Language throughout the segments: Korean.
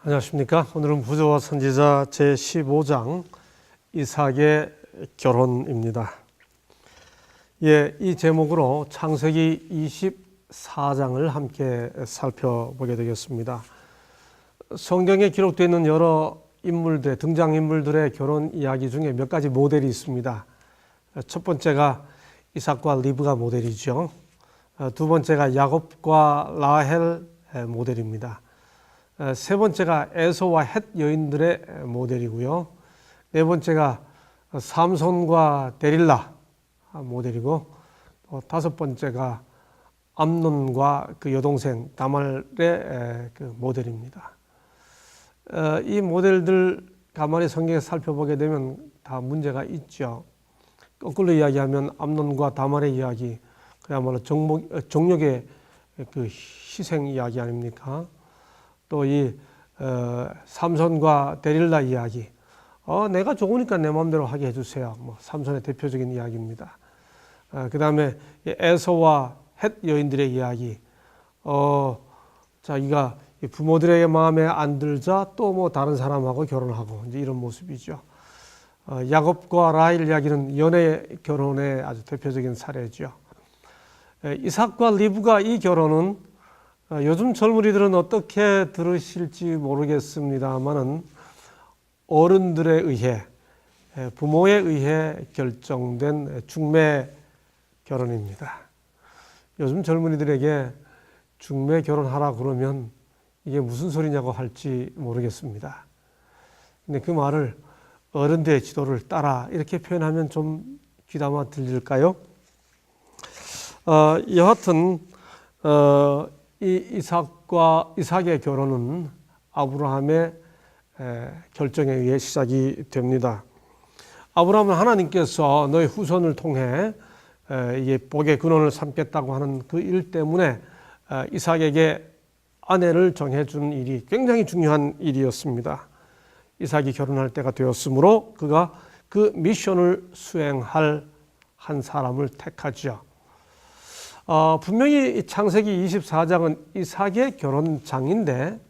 안녕하십니까. 오늘은 부조와 선지자 제15장 이삭의 결혼입니다. 이 제목으로 창세기 24장을 함께 살펴보게 되겠습니다. 성경에 기록되어 있는 여러 등장인물들의 결혼 이야기 중에 몇 가지 모델이 있습니다. 첫 번째가 이삭과 리브가 모델이죠. 두 번째가 야곱과 라헬 모델입니다. 세 번째가 에서와 헷 여인들의 모델이고요. 네 번째가 삼손과 데릴라 모델이고, 다섯 번째가 암논과 그 여동생 다말의 그 모델입니다. 이 모델들 가만히 성경에 살펴보게 되면 다 문제가 있죠. 거꾸로 이야기하면 암논과 다말의 이야기, 그야말로 정력의 그 희생 이야기 아닙니까? 또 이 삼손과 데릴라 이야기, 내가 좋으니까 내 마음대로 하게 해주세요. 삼손의 대표적인 이야기입니다. 그 다음에 에서와 헷 여인들의 이야기, 자기가 부모들의 마음에 안 들자 또 다른 사람하고 결혼하고 이제 이런 모습이죠. 야곱과 라헬 이야기는 연애 결혼의 아주 대표적인 사례죠. 이삭과 리브가 이 결혼은 요즘 젊은이들은 어떻게 들으실지 모르겠습니다만은 어른들에 의해, 부모에 의해 결정된 중매 결혼입니다. 요즘 젊은이들에게 중매 결혼하라 그러면 이게 무슨 소리냐고 할지 모르겠습니다. 근데 그 말을 어른들의 지도를 따라 이렇게 표현하면 좀 귀담아 들릴까요? 여하튼 이 이삭의 결혼은 아브라함의 결정에 의해 시작이 됩니다. 아브라함은 하나님께서 너의 후손을 통해 복의 근원을 삼겠다고 하는 그 일 때문에 이삭에게 아내를 정해준 일이 굉장히 중요한 일이었습니다. 이삭이 결혼할 때가 되었으므로 그가 그 미션을 수행할 한 사람을 택하죠. 분명히 창세기 24장은 이삭의 결혼장인데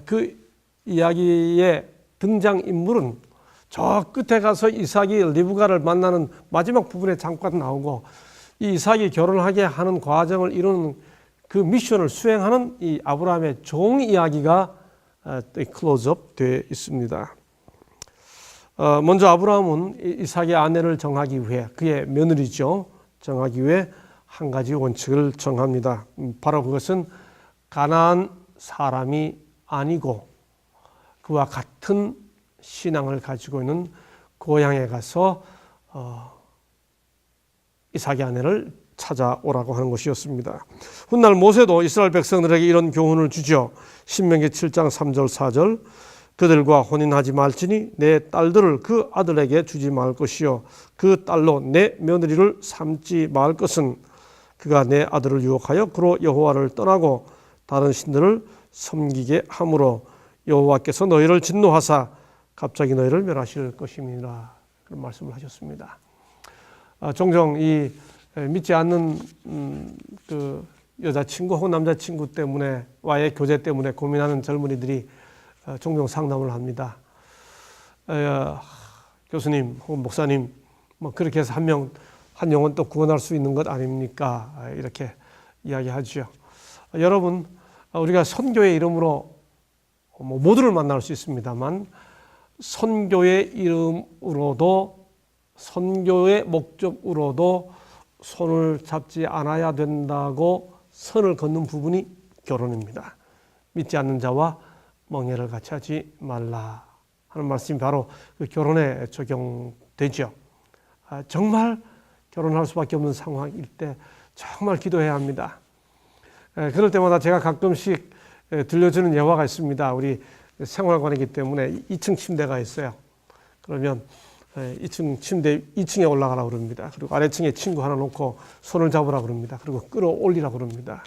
그 이야기의 등장인물은 저 끝에 가서 이삭이 리브가를 만나는 마지막 부분에 잠깐 나오고, 이 이삭이 결혼하게 하는 과정을 이루는 그 미션을 수행하는 이 아브라함의 종 이야기가 클로즈업 되어 있습니다. 먼저 아브라함은 이삭의 아내를 정하기 위해, 그의 며느리죠, 정하기 위해 한 가지 원칙을 정합니다. 바로 그것은 가나안 사람이 아니고 그와 같은 신앙을 가지고 있는 고향에 가서 이삭의 아내를 찾아오라고 하는 것이었습니다. 훗날 모세도 이스라엘 백성들에게 이런 교훈을 주죠. 신명기 7장 3절 4절, 그들과 혼인하지 말지니 내 딸들을 그 아들에게 주지 말 것이요 그 딸로 내 며느리를 삼지 말 것은 그가 내 아들을 유혹하여 그로 여호와를 떠나고 다른 신들을 섬기게 함으로 여호와께서 너희를 진노하사 갑자기 너희를 멸하실 것임이라, 그런 말씀을 하셨습니다. 종종 이 믿지 않는 그 여자친구 혹은 남자친구 때문에 와의 교제 때문에 고민하는 젊은이들이 종종 상담을 합니다. 교수님 혹은 목사님, 그렇게 해서 한 영혼 또 구원할 수 있는 것 아닙니까? 이렇게 이야기하죠. 여러분, 우리가 선교의 이름으로 모두를 만날 수 있습니다만, 선교의 이름으로도, 선교의 목적으로도 손을 잡지 않아야 된다고 선을 긋는 부분이 결혼입니다. 믿지 않는 자와 멍에를 같이 하지 말라 하는 말씀이 바로 그 결혼에 적용되죠. 정말 결혼할 수밖에 없는 상황일 때 정말 기도해야 합니다. 그럴 때마다 제가 가끔씩 들려주는 예화가 있습니다. 우리 생활관이기 때문에 2층 침대가 있어요. 그러면 2층 침대 2층에 올라가라고 그럽니다. 그리고 아래층에 친구 하나 놓고 손을 잡으라고 그럽니다. 그리고 끌어올리라고 그럽니다.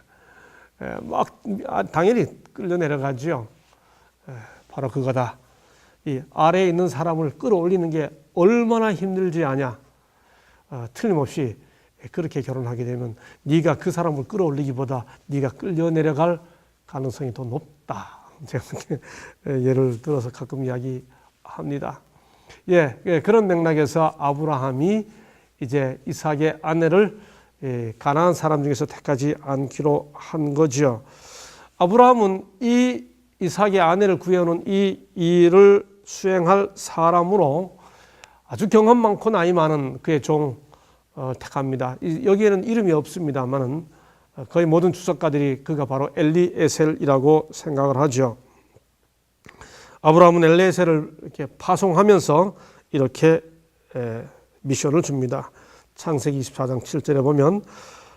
당연히 끌려 내려가죠. 바로 그거다. 이 아래에 있는 사람을 끌어올리는 게 얼마나 힘들지 아냐. 틀림없이 그렇게 결혼하게 되면 네가 그 사람을 끌어올리기보다 네가 끌려 내려갈 가능성이 더 높다. 제가 예를 들어서 가끔 이야기합니다. 그런 맥락에서 아브라함이 이제 이삭의 아내를 가나안 사람 중에서 택하지 않기로 한 거죠. 아브라함은 이 이삭의 아내를 구해오는 이 일을 수행할 사람으로 아주 경험 많고 나이 많은 그의 종 택합니다. 여기에는 이름이 없습니다만은 거의 모든 주석가들이 그가 바로 엘리에셀이라고 생각을 하죠. 아브라함은 엘리에셀을 이렇게 파송하면서 이렇게 미션을 줍니다. 창세기 24장 7절에 보면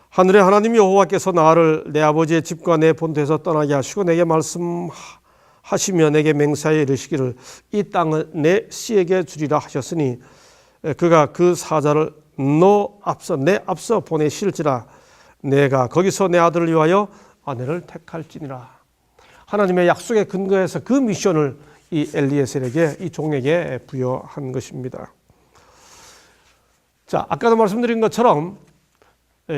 하늘의 하나님 여호와께서 나를 내 아버지의 집과 내 본토에서 떠나게 하시고 내게 말씀하시며 내게 맹세하여 이르시기를 이 땅을 내 씨에게 주리라 하셨으니 그가 그 사자를 내 앞서 보내실지라 내가 거기서 내 아들을 위하여 아내를 택할지니라. 하나님의 약속에 근거해서 그 미션을 이 엘리에셀에게 이 종에게 부여한 것입니다. 자, 아까도 말씀드린 것처럼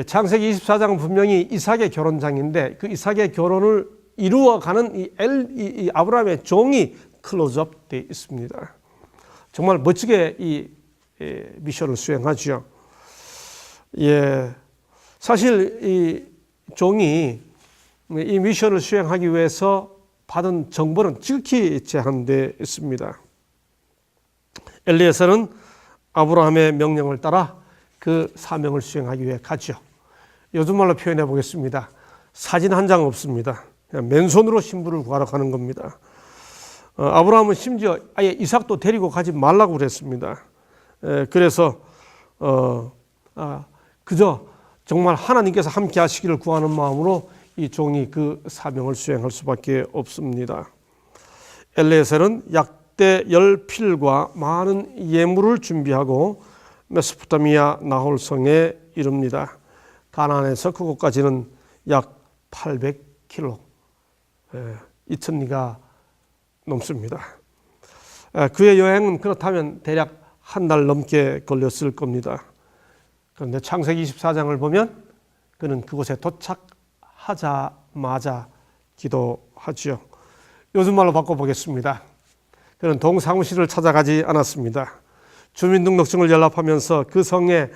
창세기 24장은 분명히 이삭의 결혼장인데 그 이삭의 결혼을 이루어가는 이 아브라함의 종이 클로즈업 되어 있습니다. 정말 멋지게 이 미션을 수행하죠. 사실 이 종이 이 미션을 수행하기 위해서 받은 정보는 지극히 제한되어 있습니다. 엘리에셀은 아브라함의 명령을 따라 그 사명을 수행하기 위해 가죠. 요즘 말로 표현해 보겠습니다. 사진 한 장 없습니다. 그냥 맨손으로 신부를 구하러 가는 겁니다. 아브라함은 심지어 아예 이삭도 데리고 가지 말라고 그랬습니다. 그래서 그저 정말 하나님께서 함께 하시기를 구하는 마음으로 이 종이 그 사명을 수행할 수밖에 없습니다. 엘리에셀은 약대 10필과 많은 예물을 준비하고 메소포타미아 나홀성에 이릅니다. 가나안에서 그곳까지는 약 800km, 2000리가 넘습니다. 그의 여행은 그렇다면 대략 한 달 넘게 걸렸을 겁니다. 그런데 창세기 24장을 보면 그는 그곳에 도착하자마자 기도하지요. 요즘 말로 바꿔보겠습니다. 그는 동사무실을 찾아가지 않았습니다. 주민등록증을 연락하면서 그 성에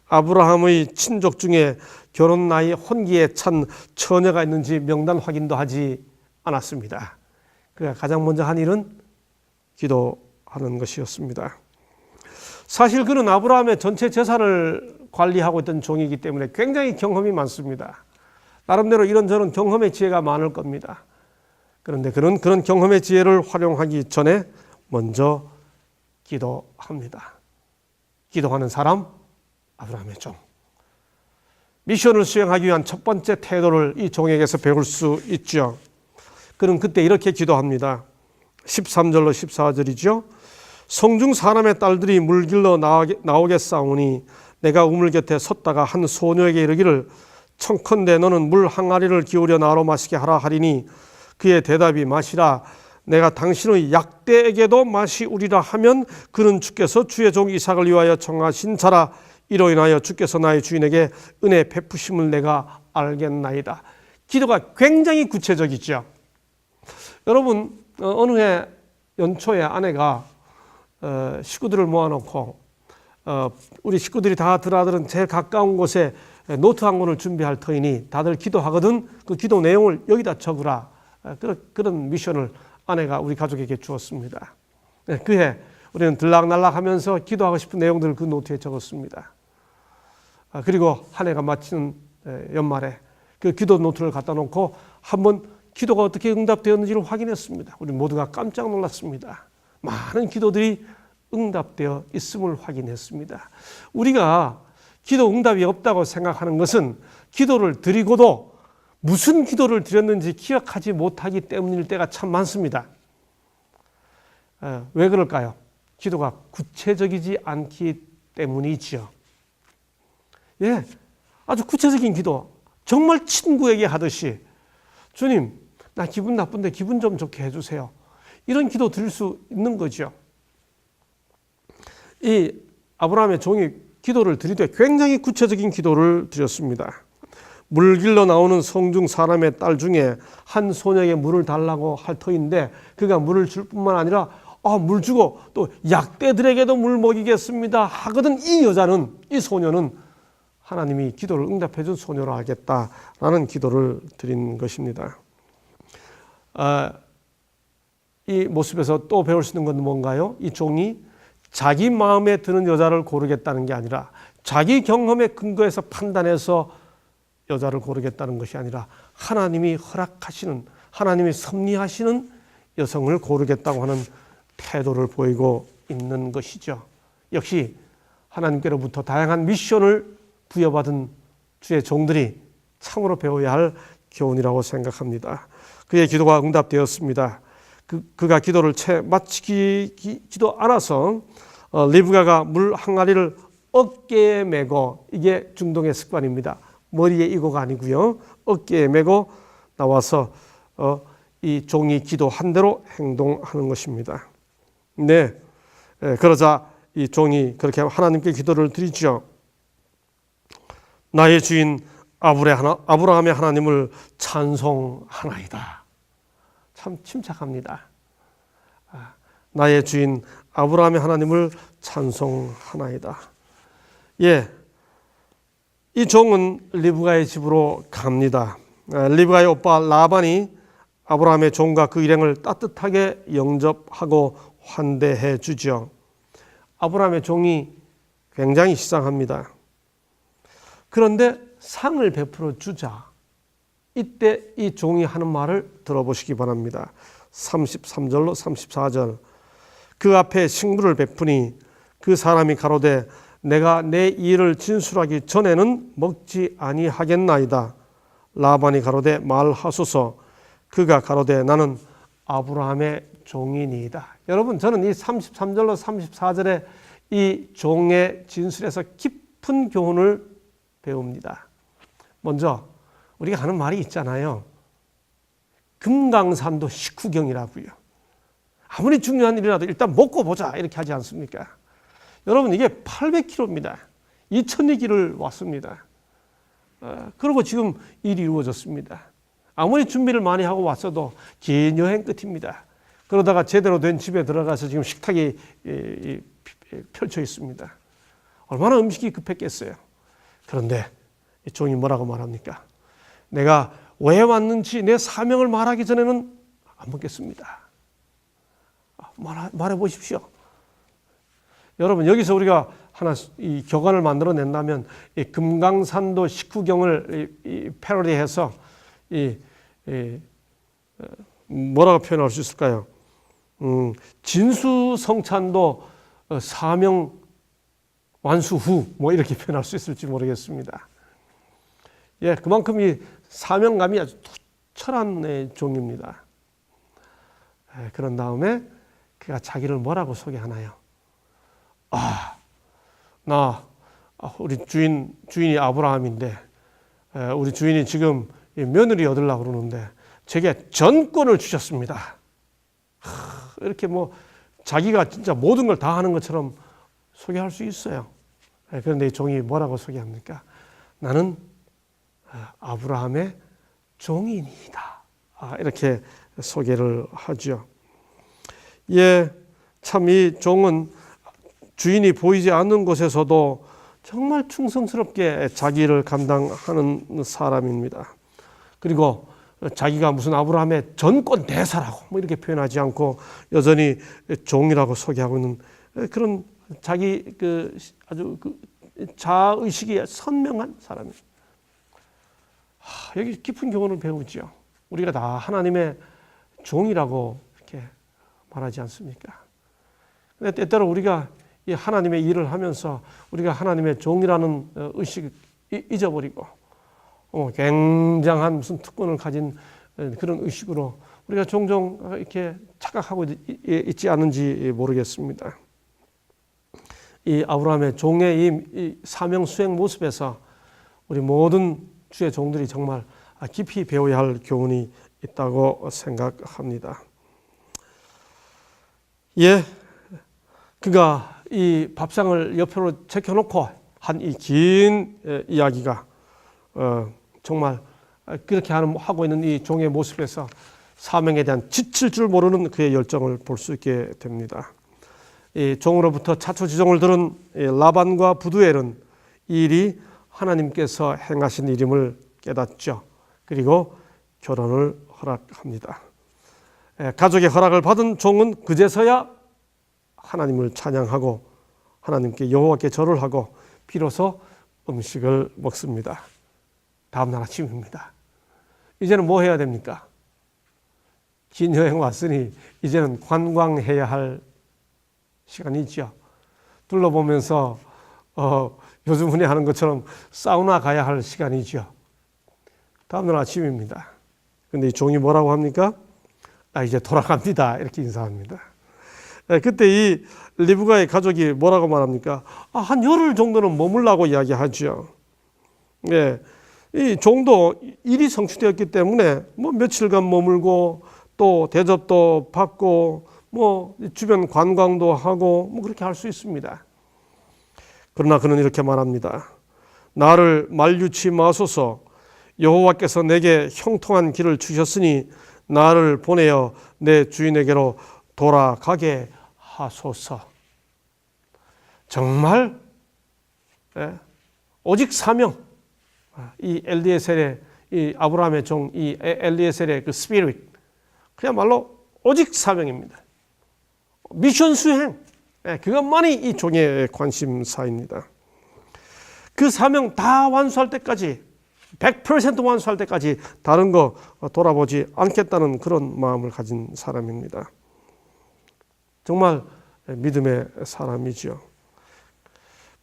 아브라함의 친족 중에 결혼 나이 혼기에 찬 처녀가 있는지 명단 확인도 하지 않았습니다. 그가 가장 먼저 한 일은 기도하는 것이었습니다. 사실 그는 아브라함의 전체 재산을 관리하고 있던 종이기 때문에 굉장히 경험이 많습니다. 나름대로 이런저런 경험의 지혜가 많을 겁니다. 그런데 그는 그런 경험의 지혜를 활용하기 전에 먼저 기도합니다. 기도하는 사람, 아브라함의 종. 미션을 수행하기 위한 첫 번째 태도를 이 종에게서 배울 수 있죠. 그는 그때 이렇게 기도합니다. 13절로 14절이죠. 성중 사람의 딸들이 물길로 나오겠사오니 내가 우물 곁에 섰다가 한 소녀에게 이르기를 청컨대 너는 물 항아리를 기울여 나로 마시게 하라 하리니 그의 대답이 마시라 내가 당신의 약대에게도 마시우리라 하면 그는 주께서 주의 종 이삭을 위하여 청하신 자라 이로 인하여 주께서 나의 주인에게 은혜 베푸심을 내가 알겠나이다. 기도가 굉장히 구체적이죠. 여러분 어느 해 연초에 아내가 식구들을 모아놓고 우리 식구들이 다 드라들은 제일 가까운 곳에 노트 한 권을 준비할 터이니 다들 기도하거든 그 기도 내용을 여기다 적으라. 그런 미션을 아내가 우리 가족에게 주었습니다. 그해 우리는 들락날락하면서 기도하고 싶은 내용들을 그 노트에 적었습니다. 그리고 한 해가 마치는 연말에 그 기도 노트를 갖다 놓고 한번 기도가 어떻게 응답되었는지를 확인했습니다. 우리 모두가 깜짝 놀랐습니다. 많은 기도들이 응답되어 있음을 확인했습니다. 우리가 기도 응답이 없다고 생각하는 것은 기도를 드리고도 무슨 기도를 드렸는지 기억하지 못하기 때문일 때가 참 많습니다. 왜 그럴까요? 기도가 구체적이지 않기 때문이지요. 아주 구체적인 기도, 정말 친구에게 하듯이 주님, 나 기분 나쁜데 기분 좀 좋게 해주세요. 이런 기도 드릴 수 있는 거죠. 이 아브라함의 종이 기도를 드리되 굉장히 구체적인 기도를 드렸습니다. 물 길러 나오는 성중 사람의 딸 중에 한 소녀에게 물을 달라고 할 터인데 그가 물을 줄 뿐만 아니라 물 주고 또 약대들에게도 물 먹이겠습니다 하거든. 이 소녀는 하나님이 기도를 응답해 준 소녀로 하겠다라는 기도를 드린 것입니다. 이 모습에서 또 배울 수 있는 건 뭔가요? 이 종이 자기 마음에 드는 여자를 고르겠다는 게 아니라 자기 경험에 근거해서 판단해서 여자를 고르겠다는 것이 아니라 하나님이 허락하시는, 하나님이 섭리하시는 여성을 고르겠다고 하는 태도를 보이고 있는 것이죠. 역시 하나님께로부터 다양한 미션을 부여받은 주의 종들이 참으로 배워야 할 교훈이라고 생각합니다. 그의 기도가 응답되었습니다. 그가 기도를 채 마치지도 않아서 리브가가 물 항아리를 어깨에 메고, 이게 중동의 습관입니다. 머리에 이고가 아니고요. 어깨에 메고 나와서 이 종이 기도한 대로 행동하는 것입니다. 네, 그러자 이 종이 그렇게 하나님께 기도를 드리죠. 나의 주인 아브라함의 하나님을 찬송하나이다. 참 침착합니다. 나의 주인 아브라함의 하나님을 찬송하나이다. 예, 이 종은 리브가의 집으로 갑니다. 리브가의 오빠 라반이 아브라함의 종과 그 일행을 따뜻하게 영접하고 환대해 주죠. 아브라함의 종이 굉장히 시장합니다. 그런데 상을 베풀어 주자. 이때 이 종이 하는 말을 들어보시기 바랍니다. 33절로 34절. 그 앞에 식물을 베푸니 그 사람이 가로되 내가 내 일을 진술하기 전에는 먹지 아니하겠나이다. 라반이 가로되 말하소서. 그가 가로되 나는 아브라함의 종이니이다. 여러분, 저는 이 33절로 34절의 이 종의 진술에서 깊은 교훈을 배웁니다. 먼저 우리가 하는 말이 있잖아요. 금강산도 식후경이라고요. 아무리 중요한 일이라도 일단 먹고 보자 이렇게 하지 않습니까? 여러분, 이게 800km입니다. 2000리 길을 왔습니다. 그리고 지금 일이 이루어졌습니다. 아무리 준비를 많이 하고 왔어도 긴 여행 끝입니다. 그러다가 제대로 된 집에 들어가서 지금 식탁이 펼쳐 있습니다. 얼마나 음식이 급했겠어요. 그런데 이 종이 뭐라고 말합니까? 내가 왜 왔는지 내 사명을 말하기 전에는 안 먹겠습니다. 말해 보십시오. 여러분, 여기서 우리가 하나 이 교관을 만들어낸다면 이 금강산도 식후경을 패러디해서 뭐라고 표현할 수 있을까요? 진수성찬도 사명 완수 후 뭐 이렇게 표현할 수 있을지 모르겠습니다. 예, 그만큼 이 사명감이 아주 투철한 종입니다. 그런 다음에 그가 자기를 뭐라고 소개하나요? 우리 주인이 아브라함인데 우리 주인이 지금 며느리 얻으려고 그러는데 제게 전권을 주셨습니다. 이렇게 뭐 자기가 진짜 모든 걸 다 하는 것처럼 소개할 수 있어요. 그런데 이 종이 뭐라고 소개합니까? 나는 아브라함의 종이니이다. 이렇게 소개를 하죠. 예, 참 이 종은 주인이 보이지 않는 곳에서도 정말 충성스럽게 자기를 감당하는 사람입니다. 그리고 자기가 무슨 아브라함의 전권 대사라고 뭐 이렇게 표현하지 않고 여전히 종이라고 소개하고 있는 그런 자기 아주 자의식이 선명한 사람입니다. 여기 깊은 교훈을 배우죠. 우리가 다 하나님의 종이라고 이렇게 말하지 않습니까? 근데 때때로 우리가 이 하나님의 일을 하면서 우리가 하나님의 종이라는 의식을 잊어버리고 굉장한 무슨 특권을 가진 그런 의식으로 우리가 종종 이렇게 착각하고 있지 않은지 모르겠습니다. 이 아브라함의 종의 이 사명 수행 모습에서 우리 모든 주의 종들이 정말 깊이 배워야 할 교훈이 있다고 생각합니다. 예, 그가 이 밥상을 옆으로 제껴놓고 한 이 긴 이야기가 정말 그렇게 하고 있는 이 종의 모습에서 사명에 대한 지칠 줄 모르는 그의 열정을 볼 수 있게 됩니다. 이 종으로부터 자초지종을 들은 라반과 부두엘은 이 일이 하나님께서 행하신 일임을 깨닫죠. 그리고 결혼을 허락합니다. 가족의 허락을 받은 종은 그제서야 하나님을 찬양하고 하나님께 여호와께 절을 하고 비로소 음식을 먹습니다. 다음날 아침입니다. 이제는 뭐 해야 됩니까? 긴 여행 왔으니 이제는 관광해야 할 시간이죠. 둘러보면서 요즘 흔히 하는 것처럼 사우나 가야 할 시간이죠. 다음날 아침입니다. 근데 이 종이 뭐라고 합니까? 이제 돌아갑니다. 이렇게 인사합니다. 그때 이 리브가의 가족이 뭐라고 말합니까? 한 열흘 정도는 머물라고 이야기하죠. 이 종도 일이 성취되었기 때문에 뭐 며칠간 머물고 또 대접도 받고 뭐 주변 관광도 하고 뭐 그렇게 할 수 있습니다. 그러나 그는 이렇게 말합니다. 나를 만류치 마소서. 여호와께서 내게 형통한 길을 주셨으니 나를 보내어 내 주인에게로 돌아가게 하소서. 정말 오직 사명. 이 엘리에셀의 이 아브라함의 종, 이 엘리에셀의 그 스피릿, 그야말로 오직 사명입니다. 미션 수행, 그것만이 이 종의 관심사입니다. 그 사명 다 완수할 때까지 100% 완수할 때까지 다른 거 돌아보지 않겠다는 그런 마음을 가진 사람입니다. 정말 믿음의 사람이지요.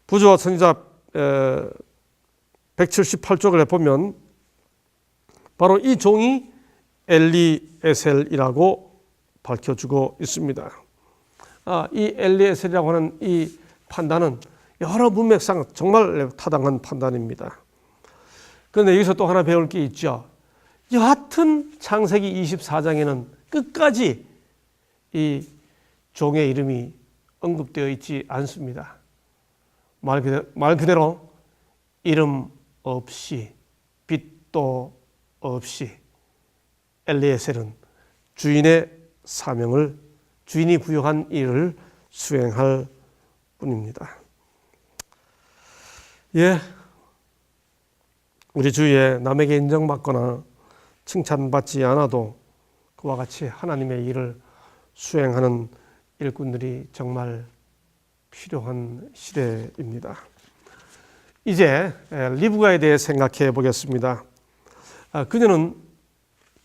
부조와 선지자 178쪽을 보면 바로 이 종이 엘리에셀이라고 밝혀주고 있습니다. 이 엘리에셀이라고 하는 이 판단은 여러 문맥상 정말 타당한 판단입니다. 그런데 여기서 또 하나 배울 게 있죠. 여하튼 창세기 24장에는 끝까지 이 종의 이름이 언급되어 있지 않습니다. 말 그대로 이름 없이 빛도 없이 엘리에셀은 주인의 사명을 주인이 부여한 일을 수행할 뿐입니다. 우리 주위에 남에게 인정받거나 칭찬받지 않아도 그와 같이 하나님의 일을 수행하는 일꾼들이 정말 필요한 시대입니다. 이제 리브가에 대해 생각해 보겠습니다. 그녀는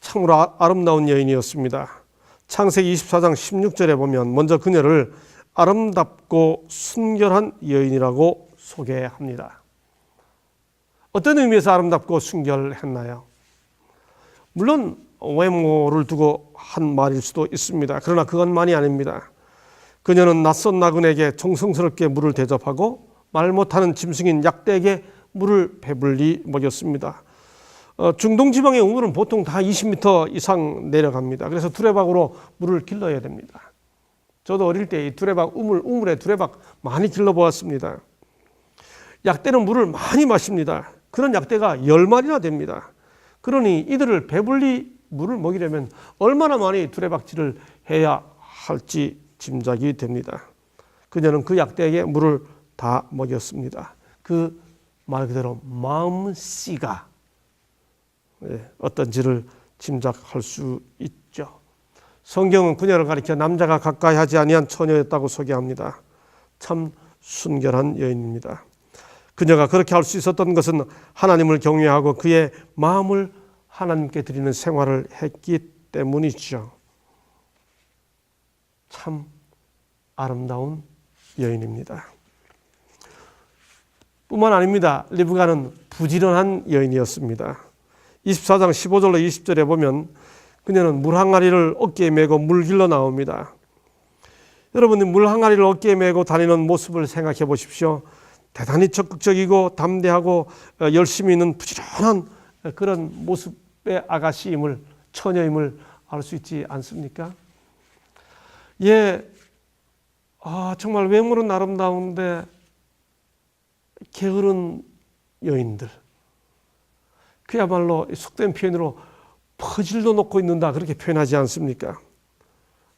참으로 아름다운 여인이었습니다. 창세기 24장 16절에 보면 먼저 그녀를 아름답고 순결한 여인이라고 소개합니다. 어떤 의미에서 아름답고 순결했나요? 물론 외모를 두고 한 말일 수도 있습니다. 그러나 그것만이 아닙니다. 그녀는 낯선 나그네에게 정성스럽게 물을 대접하고 말 못하는 짐승인 약대에게 물을 배불리 먹였습니다. 중동 지방의 우물은 보통 다 20m 이상 내려갑니다. 그래서 두레박으로 물을 길러야 됩니다. 저도 어릴 때 이 두레박 우물에 두레박 많이 길러보았습니다. 약대는 물을 많이 마십니다. 그런 약대가 10마리나 됩니다. 그러니 이들을 배불리 물을 먹이려면 얼마나 많이 두레박질을 해야 할지 짐작이 됩니다. 그녀는 그 약대에게 물을 다 먹였습니다. 그 말 그대로 마음씨가 어떤지를 짐작할 수 있죠. 성경은 그녀를 가리켜 남자가 가까이 하지 아니한 처녀였다고 소개합니다. 참 순결한 여인입니다. 그녀가 그렇게 할 수 있었던 것은 하나님을 경외하고 그의 마음을 하나님께 드리는 생활을 했기 때문이죠. 참 아름다운 여인입니다. 뿐만 아닙니다. 리브가는 부지런한 여인이었습니다. 24장 15절로 20절에 보면 그녀는 물 항아리를 어깨에 메고 물 길러 나옵니다. 여러분이 물 항아리를 어깨에 메고 다니는 모습을 생각해 보십시오. 대단히 적극적이고 담대하고 열심히 있는 부지런한 그런 모습의 아가씨임을, 처녀임을 알 수 있지 않습니까? 정말 외모는 아름다운데 게으른 여인들, 그야말로 속된 표현으로 퍼질러 놓고 있는다 그렇게 표현하지 않습니까?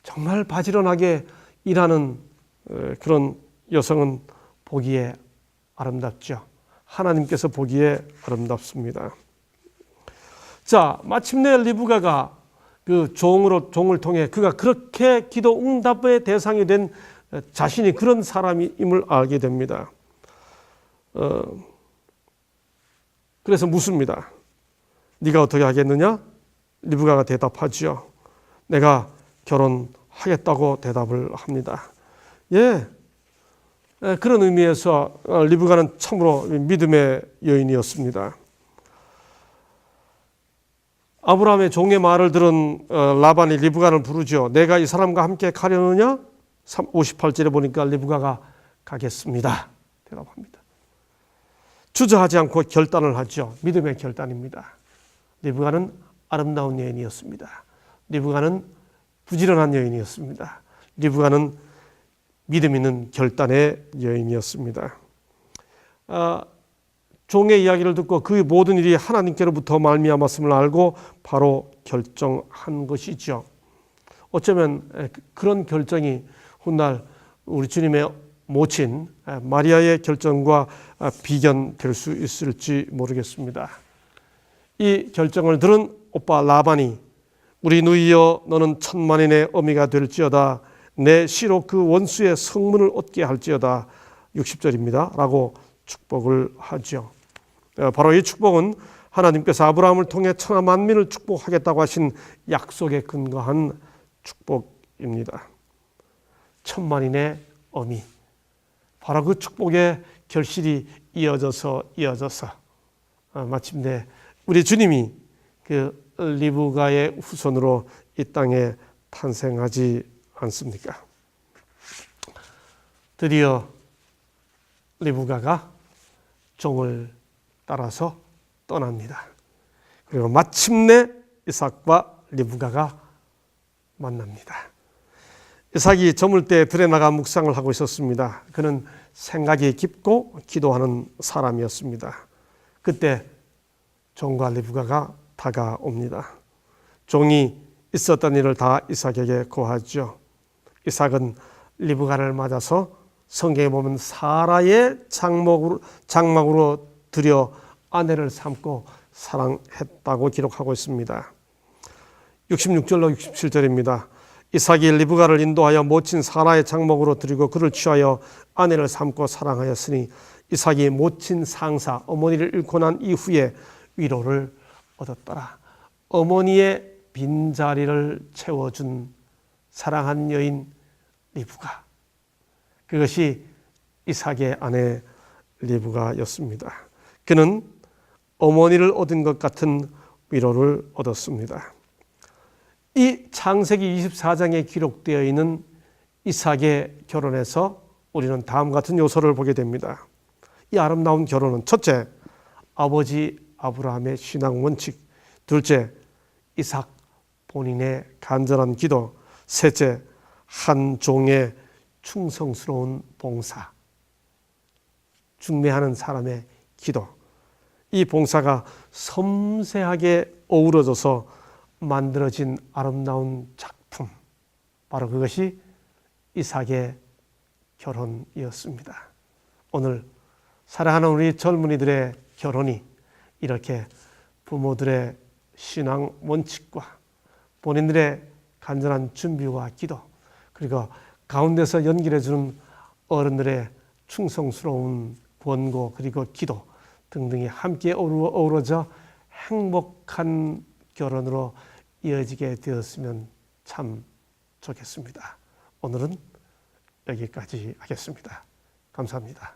정말 바지런하게 일하는 그런 여성은 보기에 아름답죠. 하나님께서 보기에 아름답습니다. 자, 마침내 리브가가 그 종을 통해 그가 그렇게 기도 응답의 대상이 된 자신이 그런 사람임을 알게 됩니다. 그래서 묻습니다. 네가 어떻게 하겠느냐? 리브가가 대답하지요. 내가 결혼하겠다고 대답을 합니다. 예, 그런 의미에서 리브가는 참으로 믿음의 여인이었습니다. 아브라함의 종의 말을 들은 라반이 리브가를 부르죠. 내가 이 사람과 함께 가려느냐? 58절에 보니까 리브가가 가겠습니다. 대답합니다. 주저하지 않고 결단을 하죠. 믿음의 결단입니다. 리브가는 아름다운 여인이었습니다. 리브가는 부지런한 여인이었습니다. 리브가는 믿음 있는 결단의 여인이었습니다. 종의 이야기를 듣고 그 모든 일이 하나님께로부터 말미암았음을 알고 바로 결정한 것이죠. 어쩌면 그런 결정이 훗날 우리 주님의 모친 마리아의 결정과 비견될 수 있을지 모르겠습니다. 이 결정을 들은 오빠 라반이 우리 누이여 너는 천만인의 어미가 될지어다 내 씨로 그 원수의 성문을 얻게 할지어다 60절입니다. 라고 축복을 하죠. 바로 이 축복은 하나님께서 아브라함을 통해 천하 만민을 축복하겠다고 하신 약속에 근거한 축복입니다. 천만인의 어미. 바로 그 축복의 결실이 이어져서 마침내 우리 주님이 그 리브가의 후손으로 이 땅에 탄생하지 않습니까? 드디어 리브가가 종을 따라서 떠납니다. 그리고 마침내 이삭과 리브가가 만납니다. 이삭이 저물 때 들에 나가 묵상을 하고 있었습니다. 그는 생각이 깊고 기도하는 사람이었습니다. 그때 종과 리브가가 다가옵니다. 종이 있었던 일을 다 이삭에게 고하죠. 이삭은 리브가를 맞아서 성경에 보면 사라의 장막으로 들여 아내를 삼고 사랑했다고 기록하고 있습니다. 66절로 67절입니다. 이삭이 리브가를 인도하여 모친 사라의 장막으로 들이고 그를 취하여 아내를 삼고 사랑하였으니 이삭이 모친 상사 어머니를 잃고 난 이후에 위로를 얻었더라. 어머니의 빈자리를 채워준 사랑한 여인 리브가, 그것이 이삭의 아내 리브가였습니다. 그는 어머니를 얻은 것 같은 위로를 얻었습니다. 이 창세기 24장에 기록되어 있는 이삭의 결혼에서 우리는 다음 같은 요소를 보게 됩니다. 이 아름다운 결혼은 첫째, 아버지 아브라함의 신앙 원칙, 둘째, 이삭 본인의 간절한 기도, 셋째, 한 종의 충성스러운 봉사, 중매하는 사람의 기도. 이 봉사가 섬세하게 어우러져서 만들어진 아름다운 작품, 바로 그것이 이삭의 결혼이었습니다. 오늘 사랑하는 우리 젊은이들의 결혼이 이렇게 부모들의 신앙 원칙과 본인들의 간절한 준비와 기도, 그리고 가운데서 연결해 주는 어른들의 충성스러운 권고 그리고 기도 등등이 함께 어우러져 행복한 결혼으로 이어지게 되었으면 참 좋겠습니다. 오늘은 여기까지 하겠습니다. 감사합니다.